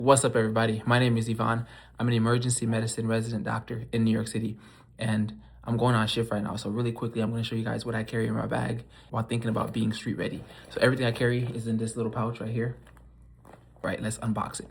What's up, everybody? My name is Yvonne. I'm an emergency medicine resident doctor in New York City, and I'm going on shift right now. So really quickly, I'm going to show you guys what I carry in my bag while thinking about being street ready. So everything I carry is in this little pouch right here. Right, let's unbox it.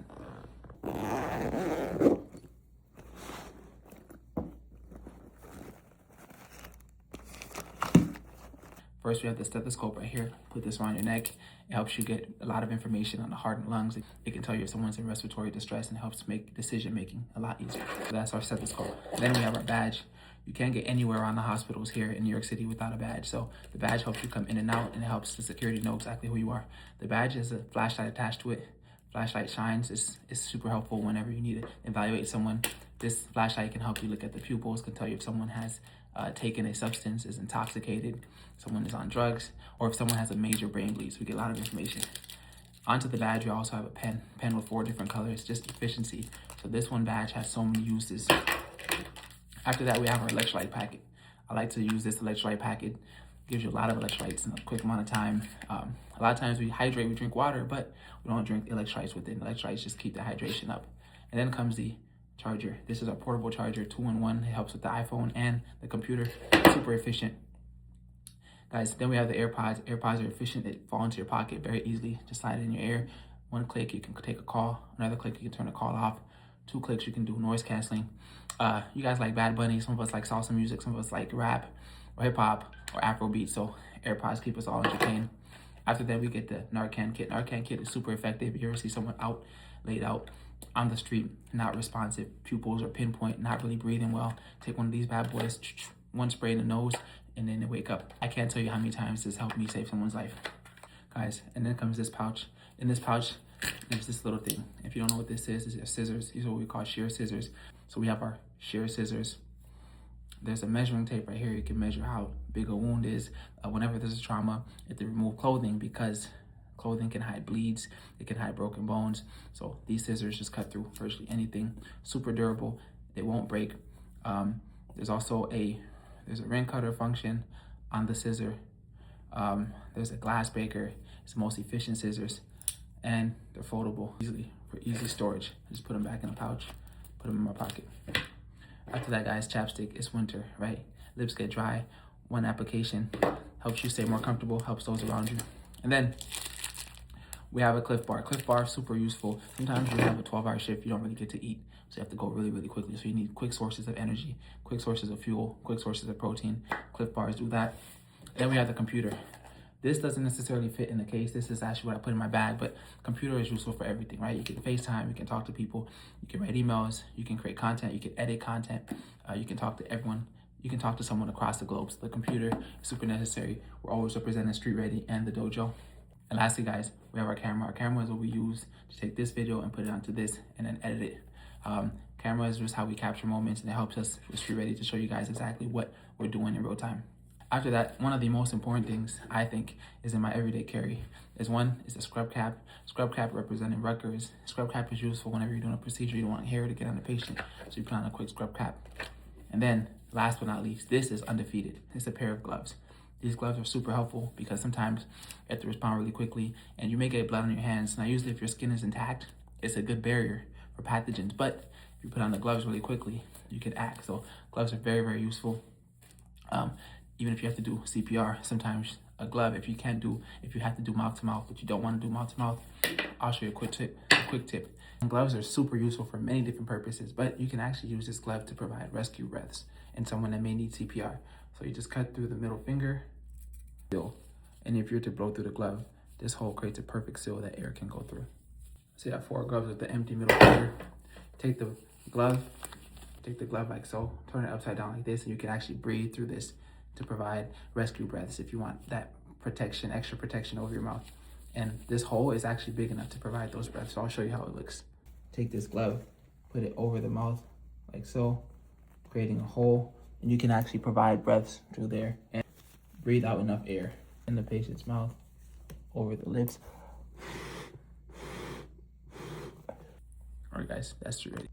First, we have the stethoscope right here. Put this around your neck. It helps you get a lot of information on the heart and lungs. It can tell you if someone's in respiratory distress and helps make decision making a lot easier. So that's our stethoscope. Then we have our badge. You can't get anywhere around the hospitals here in New York City without a badge. So the badge helps you come in and out, and it helps the security know exactly who you are. The badge has a flashlight attached to it. Flashlight shines. It's super helpful whenever you need to evaluate someone. This flashlight can help you look at the pupils, can tell you if someone has taken a substance, is intoxicated, someone is on drugs, or if someone has a major brain bleed. So we get a lot of information. Onto the badge, we also have a pen with 4 different colors, just efficiency. So this one badge has so many uses. After that, we have our electrolyte packet. I like to use this electrolyte packet. It gives you a lot of electrolytes in a quick amount of time. A lot of times we hydrate, we drink water, but we don't drink electrolytes with it. Electrolytes just keep the hydration up. And then comes the charger. This is our portable charger, 2-in-1. It helps with the iPhone and the computer. Super efficient. Guys, then we have the AirPods. AirPods are efficient. They fall into your pocket very easily. Just slide it in your ear. 1 click, you can take a call. Another click, you can turn the call off. 2 clicks, you can do noise canceling. You guys like Bad Bunny. Some of us like salsa music. Some of us like rap or hip hop or Afrobeat. So AirPods keep us all entertained. After that, we get the Narcan kit. Narcan kit is super effective. If you ever see someone laid out on the street, not responsive, pupils are pinpoint, not really breathing well, take one of these bad boys, 1 spray in the nose, and then they wake up. I can't tell you how many times this helped me save someone's life. Guys, and then comes this pouch. In this pouch, there's this little thing. If you don't know what this is, these are scissors. These are what we call shear scissors. So we have our shear scissors. There's a measuring tape right here. You can measure how big a wound is. Whenever there's a trauma, you have to remove clothing because clothing can hide bleeds. It can hide broken bones. So these scissors just cut through virtually anything. Super durable. They won't break. There's also a ring cutter function on the scissor. There's a glass breaker. It's the most efficient scissors, and they're foldable for easy storage. I just put them back in a pouch, put them in my pocket. After that, guys, chapstick. It's winter, right? Lips get dry. 1 application helps you stay more comfortable, helps those around you. And then we have a Cliff Bar. Cliff Bar is super useful. Sometimes you have a 12-hour shift, you don't really get to eat, so you have to go really, really quickly. So you need quick sources of energy, quick sources of fuel, quick sources of protein. Cliff Bars do that. Then we have the computer. This doesn't necessarily fit in the case. This is actually what I put in my bag, but computer is useful for everything, right? You can FaceTime, you can talk to people, you can write emails, you can create content, you can edit content, you can talk to everyone. You can talk to someone across the globe. So the computer is super necessary. We're always representing Street Ready and the dojo. And lastly, guys, we have our camera. Our camera is what we use to take this video and put it onto this and then edit it. Camera is just how we capture moments, and it helps us with Street Ready to show you guys exactly what we're doing in real time. After that, one of the most important things I think is in my everyday carry is a scrub cap. Scrub cap representing Rutgers. Scrub cap is useful whenever you're doing a procedure. You don't want hair to get on the patient, so you put on a quick scrub cap. And then, last but not least, this is undefeated. It's a pair of gloves. These gloves are super helpful because sometimes you have to respond really quickly and you may get blood on your hands. Now, usually if your skin is intact, it's a good barrier for pathogens. But if you put on the gloves really quickly, you can act. So gloves are very, very useful. Even if you have to do CPR, sometimes a glove, if you have to do mouth to mouth, but you don't want to do mouth to mouth, I'll show you a quick tip. And gloves are super useful for many different purposes, but you can actually use this glove to provide rescue breaths in someone that may need CPR. So you just cut through the middle finger, and if you're to blow through the glove, this hole creates a perfect seal that air can go through. So you have 4 gloves with the empty middle finger. Take the glove like so, turn it upside down like this, and you can actually breathe through this to provide rescue breaths if you want that protection, extra protection over your mouth. And this hole is actually big enough to provide those breaths. So I'll show you how it looks. Take this glove, put it over the mouth like so, creating a hole, and you can actually provide breaths through there and breathe out enough air in the patient's mouth over the lips. All right, guys, that's Street Ready.